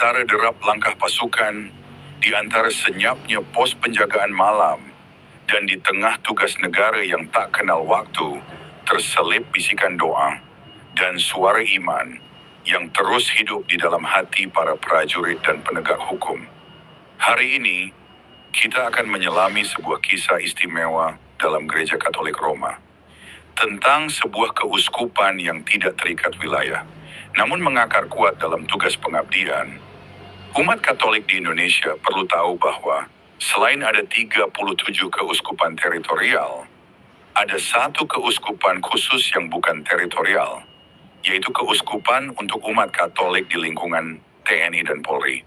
antara derap langkah pasukan, di antara senyapnya pos penjagaan malam, dan di tengah tugas negara yang tak kenal waktu, terselip bisikan doa dan suara iman yang terus hidup di dalam hati para prajurit dan penegak hukum. Hari ini, kita akan menyelami sebuah kisah istimewa dalam Gereja Katolik Roma, tentang sebuah keuskupan yang tidak terikat wilayah, namun mengakar kuat dalam tugas pengabdian. Umat Katolik di Indonesia perlu tahu bahwa selain ada 37 keuskupan teritorial, ada satu keuskupan khusus yang bukan teritorial, yaitu keuskupan untuk umat Katolik di lingkungan TNI dan Polri.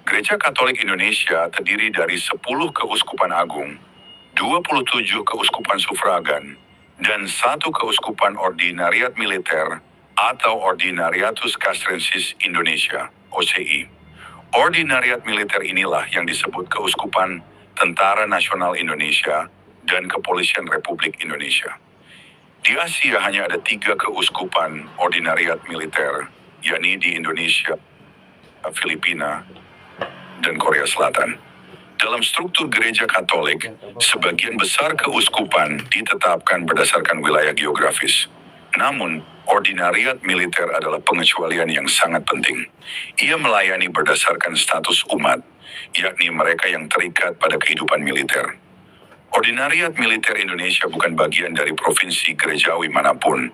Gereja Katolik Indonesia terdiri dari 10 keuskupan agung, 27 keuskupan sufragan, dan satu keuskupan ordinariat militer atau Ordinariatus Castrensis Indonesia, OCI. Ordinariat militer inilah yang disebut Keuskupan Tentara Nasional Indonesia dan Kepolisian Republik Indonesia. Di Asia hanya ada 3 keuskupan ordinariat militer, yakni di Indonesia, Filipina, dan Korea Selatan. Dalam struktur gereja Katolik, sebagian besar keuskupan ditetapkan berdasarkan wilayah geografis. Namun, ordinariat militer adalah pengecualian yang sangat penting. Ia melayani berdasarkan status umat, yakni mereka yang terikat pada kehidupan militer. Ordinariat militer Indonesia bukan bagian dari provinsi gerejawi manapun.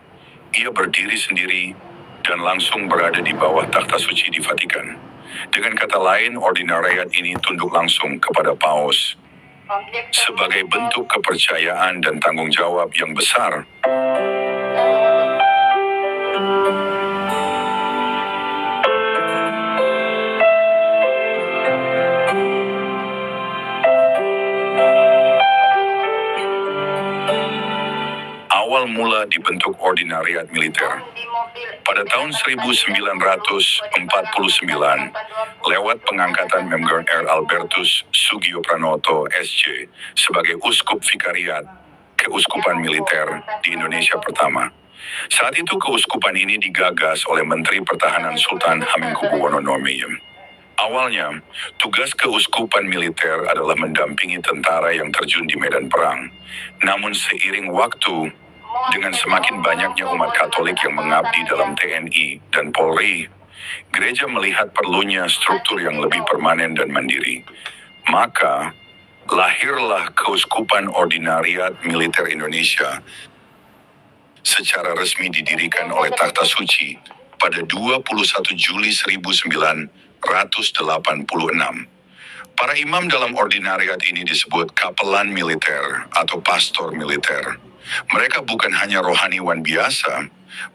Ia berdiri sendiri dan langsung berada di bawah takhta suci di Vatikan. Dengan kata lain, ordinariat ini tunduk langsung kepada Paus sebagai bentuk kepercayaan dan tanggung jawab yang besar. Awal mula dibentuk ordinariat militer pada tahun 1949 lewat pengangkatan Member R. Albertus Sugio Pranoto SC sebagai uskup vikariat keuskupan militer di Indonesia pertama. Saat itu keuskupan ini digagas oleh Menteri Pertahanan Sultan Hamengkubuwono IX. Awalnya, tugas keuskupan militer adalah mendampingi tentara yang terjun di medan perang. Namun seiring waktu, dengan semakin banyaknya umat Katolik yang mengabdi dalam TNI dan Polri, gereja melihat perlunya struktur yang lebih permanen dan mandiri. Maka, lahirlah Keuskupan Ordinariat Militer Indonesia secara resmi didirikan oleh Takhta Suci pada 21 Juli 1986. Para imam dalam ordinariat ini disebut kapelan militer atau pastor militer. Mereka bukan hanya rohaniwan biasa,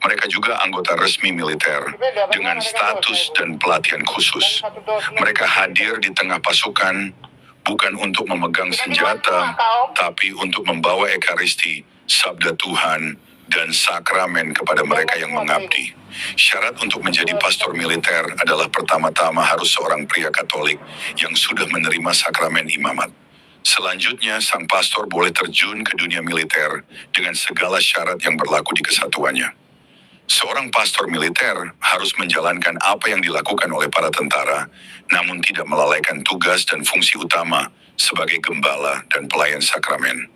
mereka juga anggota resmi militer dengan status dan pelatihan khusus. Mereka hadir di tengah pasukan bukan untuk memegang senjata, tapi untuk membawa ekaristi, sabda Tuhan, dan sakramen kepada mereka yang mengabdi. Syarat untuk menjadi pastor militer adalah pertama-tama harus seorang pria Katolik yang sudah menerima sakramen imamat. Selanjutnya, sang pastor boleh terjun ke dunia militer dengan segala syarat yang berlaku di kesatuannya. Seorang pastor militer harus menjalankan apa yang dilakukan oleh para tentara, namun tidak melalaikan tugas dan fungsi utama sebagai gembala dan pelayan sakramen.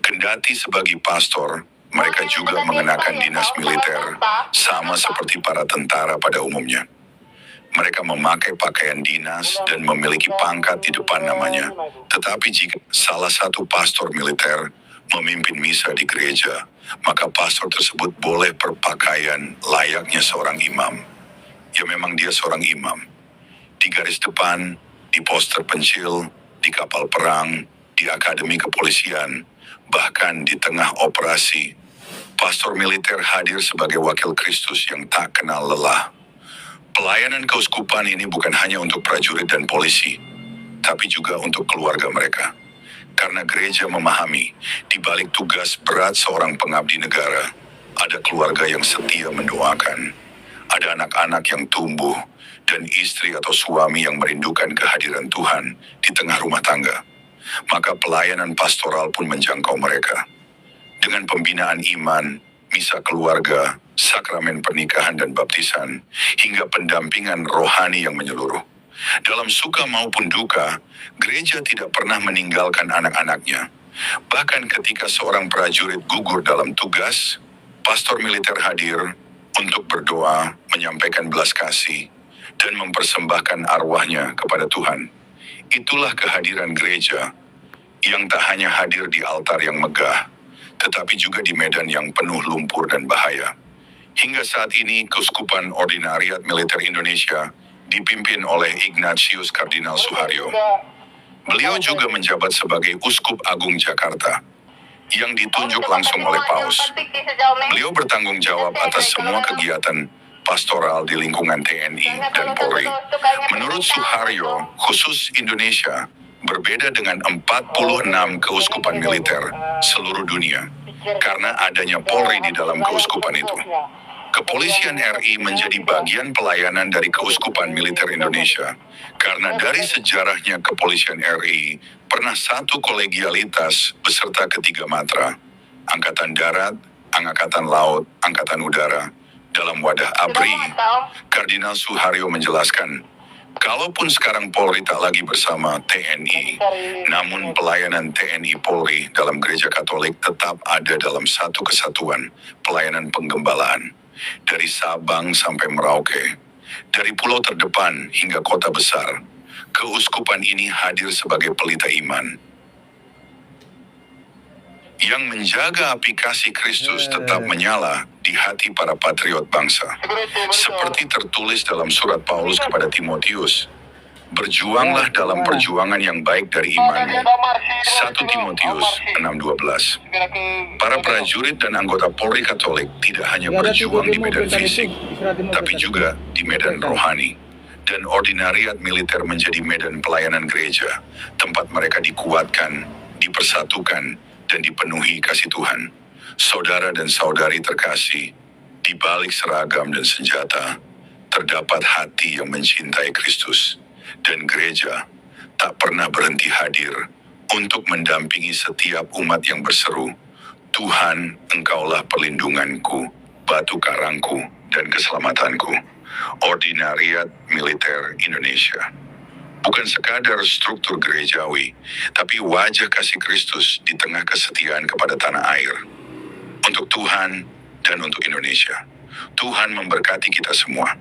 Kendati sebagai pastor, mereka juga mengenakan dinas militer, sama seperti para tentara pada umumnya. Mereka memakai pakaian dinas dan memiliki pangkat di depan namanya. Tetapi jika salah satu pastor militer memimpin misa di gereja, maka pastor tersebut boleh berpakaian layaknya seorang imam. Ya, memang dia seorang imam. Di garis depan, di pos terpencil, di kapal perang, di akademi kepolisian, bahkan di tengah operasi, pastor militer hadir sebagai wakil Kristus yang tak kenal lelah. Pelayanan keuskupan ini bukan hanya untuk prajurit dan polisi, tapi juga untuk keluarga mereka. Karena gereja memahami, di balik tugas berat seorang pengabdi negara, ada keluarga yang setia mendoakan, ada anak-anak yang tumbuh, dan istri atau suami yang merindukan kehadiran Tuhan di tengah rumah tangga. Maka pelayanan pastoral pun menjangkau mereka. Dengan pembinaan iman, misa keluarga, sakramen pernikahan dan baptisan, hingga pendampingan rohani yang menyeluruh. Dalam suka maupun duka, gereja tidak pernah meninggalkan anak-anaknya. Bahkan ketika seorang prajurit gugur dalam tugas, pastor militer hadir untuk berdoa, menyampaikan belas kasih, dan mempersembahkan arwahnya kepada Tuhan. Itulah kehadiran gereja yang tak hanya hadir di altar yang megah, tetapi juga di medan yang penuh lumpur dan bahaya. Hingga saat ini, Keuskupan Ordinariat Militer Indonesia dipimpin oleh Ignatius Kardinal Suharyo. Beliau juga menjabat sebagai Uskup Agung Jakarta, yang ditunjuk langsung oleh Paus. Beliau bertanggung jawab atas semua kegiatan pastoral di lingkungan TNI dan Polri. Menurut Suharyo, khusus Indonesia berbeda dengan 46 keuskupan militer seluruh dunia, karena adanya Polri di dalam keuskupan itu. Kepolisian RI menjadi bagian pelayanan dari Keuskupan Militer Indonesia, karena dari sejarahnya Kepolisian RI pernah satu kolegialitas beserta ketiga matra, Angkatan Darat, Angkatan Laut, Angkatan Udara. Dalam wadah ABRI, Kardinal Suharyo menjelaskan, kalaupun sekarang Polri tak lagi bersama TNI, namun pelayanan TNI Polri dalam Gereja Katolik tetap ada dalam satu kesatuan pelayanan penggembalaan. Dari Sabang sampai Merauke, dari pulau terdepan hingga kota besar, keuskupan ini hadir sebagai pelita iman yang menjaga api kasih Kristus tetap menyala di hati para patriot bangsa. Seperti tertulis dalam surat Paulus kepada Timotius, berjuanglah dalam perjuangan yang baik dari imanmu. 1 Timotius 6:12. Para prajurit dan anggota Polri Katolik tidak hanya berjuang di medan fisik, tapi juga di medan rohani. Dan ordinariat militer menjadi medan pelayanan gereja, tempat mereka dikuatkan, dipersatukan, dan dipenuhi kasih Tuhan. Saudara dan saudari terkasih, di balik seragam dan senjata, terdapat hati yang mencintai Kristus. Dan gereja tak pernah berhenti hadir untuk mendampingi setiap umat yang berseru, Tuhan, Engkaulah perlindunganku, batu karangku, dan keselamatanku. Ordinariat Militer Indonesia bukan sekadar struktur gerejawi, tapi wajah kasih Kristus di tengah kesetiaan kepada tanah air. Untuk Tuhan dan untuk Indonesia. Tuhan memberkati kita semua.